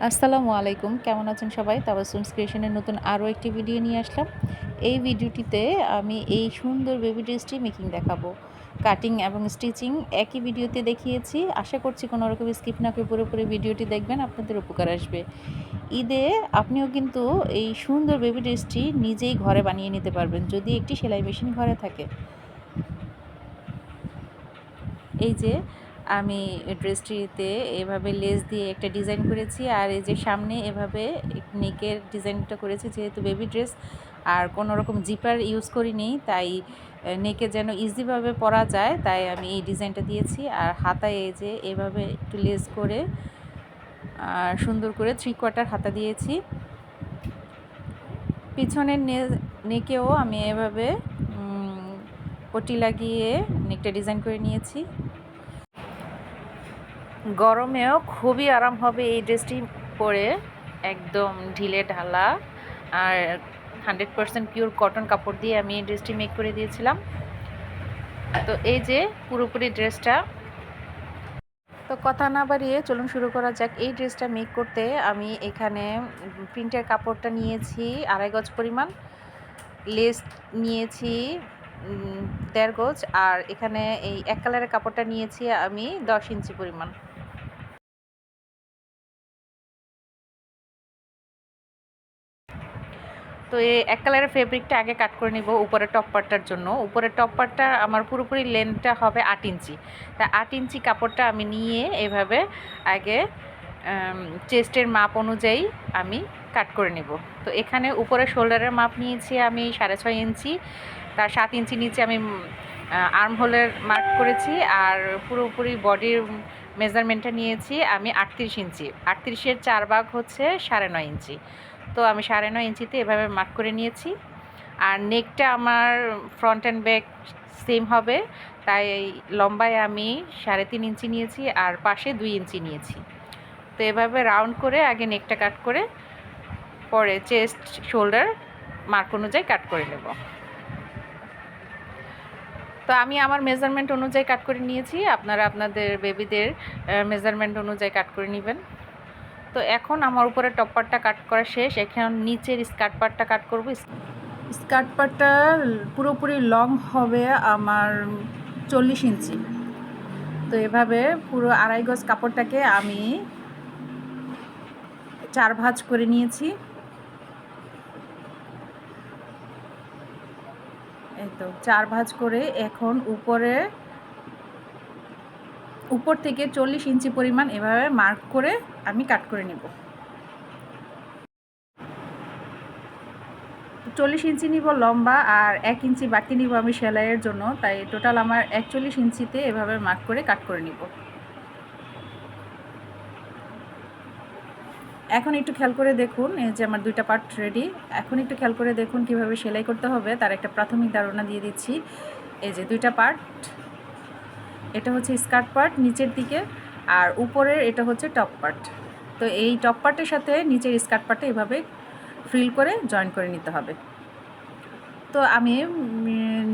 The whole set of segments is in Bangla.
আসসালামু আলাইকুম, কেমন আছেন সবাই? তাবাসসুমস ক্রিয়েশনের নতুন আরও একটি ভিডিও নিয়ে আসলাম। এই ভিডিওটিতে আমি এই সুন্দর বেবি ড্রেসটি মেকিং দেখাবো। কাটিং এবং স্টিচিং একই ভিডিওতে দেখিয়েছি। আশা করছি কোনো রকম স্কিপ না করে পুরোপুরি ভিডিওটি দেখবেন, আপনাদের উপকার আসবে। ঈদে আপনিও কিন্তু এই সুন্দর বেবি ড্রেসটি নিজেই ঘরে বানিয়ে নিতে পারবেন, যদি একটি সেলাই মেশিন ঘরে থাকে। এই যে আমি ড্রেসটিতে এভাবে লেস দিয়ে একটা ডিজাইন করেছি, আর এই যে সামনে এভাবে নেকের ডিজাইনটা করেছি। যেহেতু বেবি ড্রেস আর কোনো রকম জিপার ইউজ করিনি, তাই নেকে যেন ইজিভাবে পরা যায়, তাই আমি এই ডিজাইনটা দিয়েছি। আর হাতায় এই যে এভাবে একটু লেস করে আর সুন্দর করে 3/4 হাতা দিয়েছি। পিছনের নেকেও আমি এভাবে পটি লাগিয়ে নেকটা ডিজাইন করে নিয়েছি। গরমেও খুবই আরাম হবে এই ড্রেসটি পরে, একদম ঢিলে ঢালা আর 100% পিওর কটন কাপড় দিয়ে আমি এই ড্রেসটি মেক করে দিয়েছিলাম। তো এই যে পুরোপুরি ড্রেসটা। তো কথা না বাড়িয়ে চলুন শুরু করা যাক। এই ড্রেসটা মেক করতে আমি এখানে প্রিন্টের কাপড়টা নিয়েছি 2.5 গজ পরিমাণ, লেস নিয়েছি 1.5 গজ, আর এখানে এই এক কালারের কাপড়টা নিয়েছি আমি 10 ইঞ্চি পরিমাণ। তো এই এক কালারের ফেব্রিকটা আগে কাট করে নিব উপরের টপ পার্টটার জন্য। উপরের টপ পার্টটা আমার পুরোপুরি লেন্থটা হবে 8 ইঞ্চি। তা 8 ইঞ্চি কাপড়টা আমি নিয়ে এভাবে আগে চেস্টের মাপ অনুযায়ী আমি কাট করে নিব। তো এখানে উপরে শোল্ডারের মাপ নিয়েছি আমি 6.5 ইঞ্চি, তার 7 ইঞ্চি নিচে আমি আর্ম হোলের মার্ক করেছি, আর পুরোপুরি বডির মেজারমেন্টটা নিয়েছি আমি 38 ইঞ্চি। 38-এর 4 ভাগ হচ্ছে 9.5 ইঞ্চি। তো আমি 9.5 ইঞ্চিতে এভাবে মার্ক করে নিয়েছি। আর নেকটা আমার ফ্রন্ট অ্যান্ড ব্যাক সেম হবে, তাই লম্বায় আমি 3.5 ইঞ্চি নিয়েছি আর পাশে 2 ইঞ্চি নিয়েছি। তো এভাবে রাউন্ড করে আগে নেকটা কাট করে পরে চেস্ট শোল্ডার মার্ক অনুযায়ী কাট করে নেব। তো আমি আমার মেজারমেন্ট অনুযায়ী কাট করে নিয়েছি, আপনারা আপনাদের বেবিদের মেজারমেন্ট অনুযায়ী কাট করে নেবেন। তো এখন আমার উপরে টপ পার্টটা কাট করা শেষ, এখন নিচের স্কার্ট পার্টটা কাট করব। স্কার্ট পার্টটা পুরোপুরি লং হবে আমার 40 ইঞ্চি। তো এভাবে পুরো 2.5 গজ কাপড়টাকে আমি 4 ভাঁজ করে নিয়েছি। এই তো 4 ভাঁজ করে এখন উপর থেকে 40 ইঞ্চি পরিমাণ এভাবে মার্ক করে আমি কাট করে নেব। 40 ইঞ্চি নিব লম্বা, আর 1 ইঞ্চি বাড়তি নিব আমি সেলাইয়ের জন্য, তাই টোটাল আমার 41 ইঞ্চিতে এভাবে মার্ক করে কাট করে নিব। এখন একটু খেয়াল করে দেখুন, এই যে আমার 2টা পার্ট রেডি। এখন একটু খেয়াল করে দেখুন কিভাবে সেলাই করতে হবে, তার একটা প্রাথমিক ধারণা দিয়ে দিচ্ছি। এই যে 2টা পার্ট, এটা হচ্ছে স্কার্ট পার্ট নিচের দিকে, আর উপরের এটা হচ্ছে টপ পার্ট। তো এই টপ পার্টের সাথে নিচের স্কার্ট পার্টে এভাবে ফ্রিল করে জয়েন করে নিতে হবে। তো আমি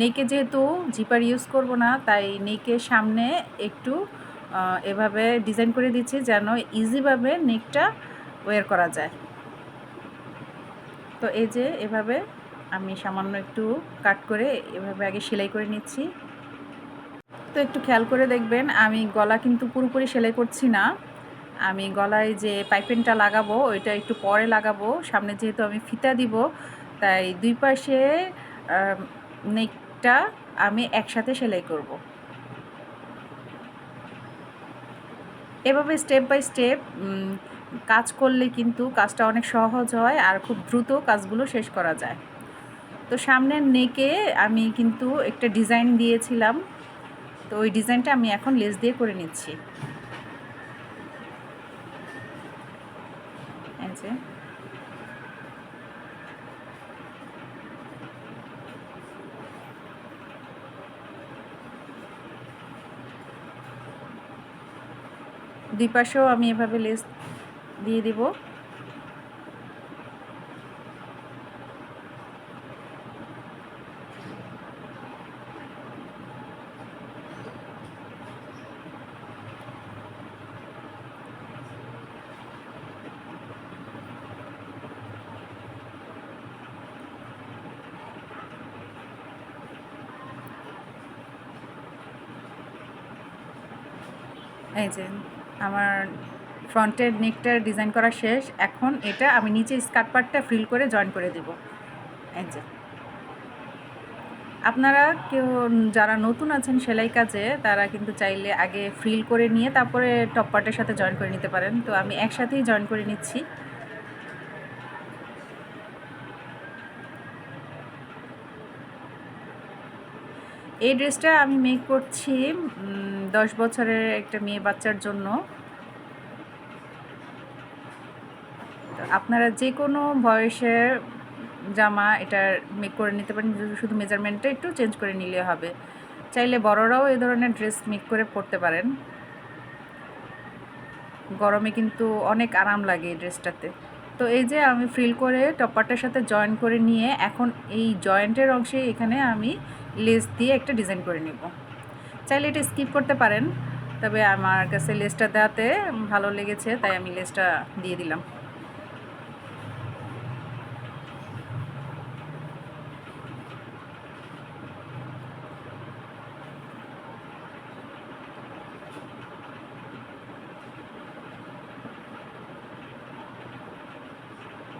নেকে যেহেতু জিপার ইউজ করব না, তাই নেকের সামনে একটু এভাবে ডিজাইন করে দিচ্ছি যেন ইজিভাবে নেকটা ওয়্যার করা যায়। তো এই যে এভাবে আমি সামান্য একটু কাট করে এভাবে আগে সেলাই করে নিচ্ছি। তো একটু খেয়াল করে দেখবেন, আমি গলা কিন্তু পুরোপুরি সেলাই করছি না। আমি গলায় যে পাইপিংটা লাগাবো ওইটা একটু পরে লাগাবো, সামনে যেহেতু আমি ফিতা দিব, তাই 2 পাশে নেকটা আমি একসাথে সেলাই করব। এভাবে স্টেপ বাই স্টেপ কাজ করলে কিন্তু কাজটা অনেক সহজ হয় আর খুব দ্রুত কাজগুলো শেষ করা যায়। তো সামনের নেকে আমি কিন্তু একটা ডিজাইন দিয়েছিলাম, তো ওই ডিজাইনটা আমি এখন লেস দিয়ে করে নিচ্ছি। এই যে দুই পাশেও আমি এভাবে লেস দিয়ে দিব। এই যে আমার ফ্রন্টের নেকটার ডিজাইন করা শেষ। এখন এটা আমি নিচে স্কার্ট পার্টটা ফ্রিল করে জয়েন করে দেব। এই যে আপনারা কেউ যারা নতুন আছেন সেলাই কাজে তারা কিন্তু চাইলে আগে ফ্রিল করে নিয়ে তারপরে টপ পার্টের সাথে জয়েন করে নিতে পারেন। তো আমি একসাথেই জয়েন করে নিচ্ছি। এই ড্রেসটা আমি মেক করছি 10 বছরের একটা মেয়ে বাচ্চার জন্য। আপনারা যে কোনো বয়সের জামা এটা মেক করে নিতে পারেন, শুধু মেজারমেন্টটা একটু চেঞ্জ করে নিলে হবে। চাইলে বড়রাও এই ধরনের ড্রেস মেক করে পরতে পারেন। গরমে কিন্তু অনেক আরাম লাগে এই ড্রেসটাতে। তো এই যে আমি ফ্রিল করে টপারটার সাথে জয়েন করে নিয়ে এখন এই জয়েন্টের অংশে এখানে আমি লেস দিয়ে একটা ডিজাইন করে নেব। চাইলে এটা স্কিপ করতে পারেন, তবে আমার কাছে লেসটা দেওয়াতে ভালো লেগেছে তাই আমি লেসটা দিয়ে দিলাম।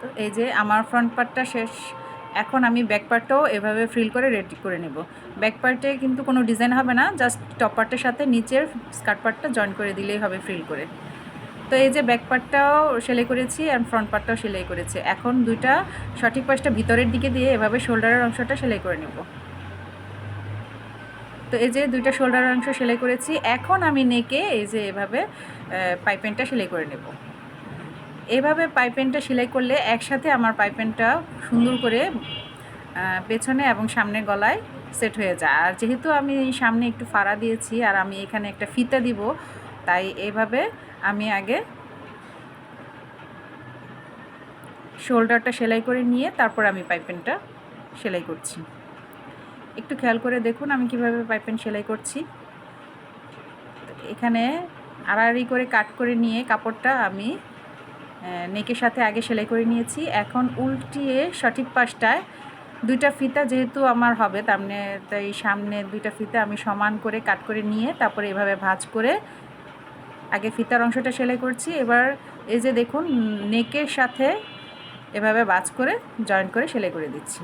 তো এই যে আমার ফ্রন্ট পার্টটা শেষ। এখন আমি ব্যাক পার্টটাও এভাবে ফ্রিল করে রেডি করে নেব। ব্যাক পার্টে কিন্তু কোনো ডিজাইন হবে না, জাস্ট টপ পার্টের সাথে নিচের স্কার্ট পার্টটা জয়েন করে দিলেই হবে ফ্রিল করে। তো এই যে ব্যাক পার্টটাও সেলাই করেছি আর ফ্রন্ট পার্টটাও সেলাই করেছি। এখন দুইটা সঠিক পাশটা ভিতরের দিকে দিয়ে এভাবে শোল্ডারের অংশটা সেলাই করে নেব। তো এই যে দুইটা শোল্ডারের অংশ সেলাই করেছি। এখন আমি নেকে এই যে এভাবে পাইপেনটা সেলাই করে নেব। এভাবে পাইপেনটা সেলাই করলে একসাথে আমার পাইপেনটা সুন্দর করে পেছনে এবং সামনে গলায় সেট হয়ে যায়। আর যেহেতু আমি সামনে একটু ফাড়া দিয়েছি আর আমি এখানে একটা ফিতা দিব, তাই এভাবে আমি আগে শোল্ডারটা সেলাই করে নিয়ে তারপর আমি পাইপেনটা সেলাই করছি। একটু খেয়াল করে দেখুন আমি কিভাবে পাইপেন সেলাই করছি। এখানে আড়াআড়ি করে কাট করে নিয়ে কাপড়টা আমি নেকের সাথে আগে সেলাই করে নিয়েছি। এখন উল্টিয়ে সঠিক পাশটায় দুইটা ফিতা যেহেতু আমার হবে তাই সামনে দুইটা ফিতা আমি সমান করে কাট করে নিয়ে তারপরে এভাবে ভাঁজ করে আগে ফিতার অংশটা সেলাই করছি। এবার এই যে দেখুন নেকের সাথে এভাবে ভাঁজ করে জয়েন করে সেলাই করে দিচ্ছি।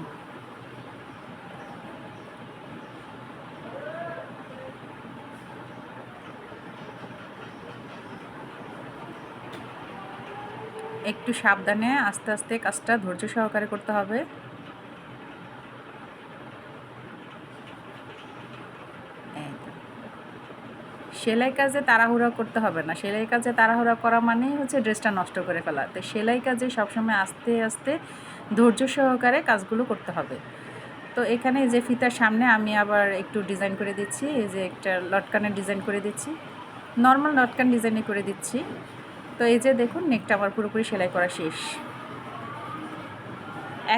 একটু সাবধানে আস্তে আস্তে কাজটা ধৈর্য সহকারে করতে হবে। সেলাই কাজে তাড়াহুড়া করতে হবে না। সেলাই কাজে তাড়াহুড়া করা মানেই হচ্ছে ড্রেসটা নষ্ট করে ফেলা। তো সেলাই কাজে সবসময় আস্তে আস্তে ধৈর্য সহকারে কাজগুলো করতে হবে। তো এখানে যে ফিতার সামনে আমি আবার একটু ডিজাইন করে দিচ্ছি। এই যে একটা লটকানের ডিজাইন করে দিচ্ছি, নর্মাল লটকান ডিজাইনে করে দিচ্ছি। তো এই যে দেখুন নেকটা আমার পুরোপুরি সেলাই করা শেষ।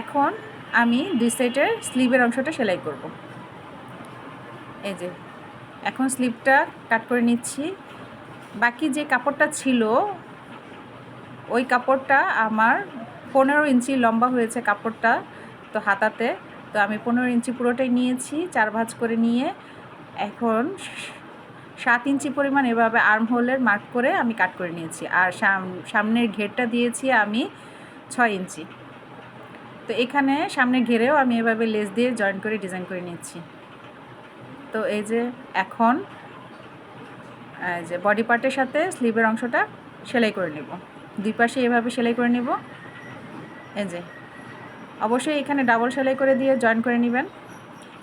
এখন আমি দুই সাইডের স্লিভের অংশটা সেলাই করব। এই যে এখন স্লিভটা কাট করে নিচ্ছি। বাকি যে কাপড়টা ছিল ওই কাপড়টা আমার 15 ইঞ্চি লম্বা হয়েছে কাপড়টা, তো হাতাতে। তো আমি 15 ইঞ্চি পুরোটাই নিয়েছি, 4 ভাঁজ করে নিয়ে এখন 7 ইঞ্চি পরিমাণ এভাবে আর্ম হোলের মার্ক করে আমি কাট করে নিয়েছি। আর সামনের ঘেরটা দিয়েছি আমি 6 ইঞ্চি। তো এখানে সামনের ঘেরেও আমি এভাবে লেস দিয়ে জয়েন করে ডিজাইন করে নিচ্ছি। তো এই যে এখন যে বডি পার্টের সাথে স্লিভের অংশটা সেলাই করে নেব। দুই পাশে এভাবে সেলাই করে নেব। এই যে অবশ্যই এখানে ডাবল সেলাই করে দিয়ে জয়েন করে নেবেন।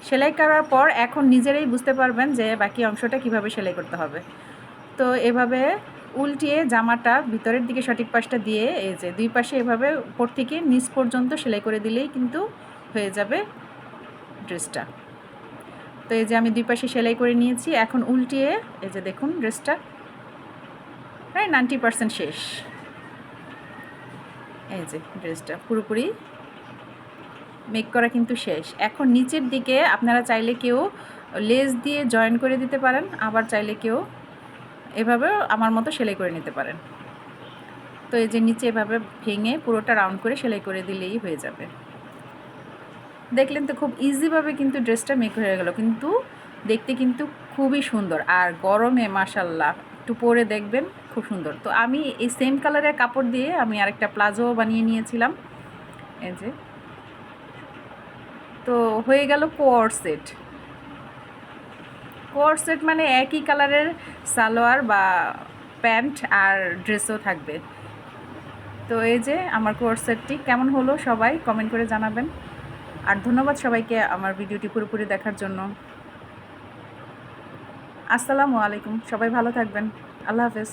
সেলাই করার পর এখন নিজেরাই বুঝতে পারবেন যে বাকি অংশটা কিভাবে সেলাই করতে হবে। তো এভাবে উল্টিয়ে জামাটা ভিতরের দিকে সঠিক পাশটা দিয়ে এই যে দুই পাশে এভাবে উপর থেকে নিচ পর্যন্ত সেলাই করে দিলেই কিন্তু হয়ে যাবে ড্রেসটা। তো এই যে আমি দুই পাশে সেলাই করে নিয়েছি। এখন উল্টিয়ে এই যে দেখুন ড্রেসটা প্রায় 90% শেষ। এই যে ড্রেসটা পুরোপুরি মেক করা কিন্তু শেষ। এখন নিচের দিকে আপনারা চাইলে কেউ লেস দিয়ে জয়েন করে দিতে পারেন, আবার চাইলে কেউ এভাবেও আমার মতো সেলাই করে নিতে পারেন। তো এই যে নিচে এভাবে ভেঙে পুরোটা রাউন্ড করে সেলাই করে দিলেই হয়ে যাবে। দেখলেন তো খুব ইজিভাবে কিন্তু ড্রেসটা মেক হয়ে গেল, কিন্তু দেখতে কিন্তু খুবই সুন্দর। আর গরমে মাশাল্লাহ একটু পরে দেখবেন খুব সুন্দর। তো আমি এই সেম কালারের কাপড় দিয়ে আমি আরেকটা প্লাজো বানিয়ে নিয়েছিলাম, এই যে। তো হয়ে গেল কোয়ার সেট। কোয়ার সেট মানে একই কালারের সালোয়ার বা প্যান্ট আর ড্রেসও থাকবে। তো এই যে আমার কোয়ার সেটটি কেমন হলো সবাই কমেন্ট করে জানাবেন। আর ধন্যবাদ সবাইকে আমার ভিডিওটি পুরোপুরি দেখার জন্য। আসসালামু আলাইকুম, সবাই ভালো থাকবেন। আল্লাহ হাফেজ।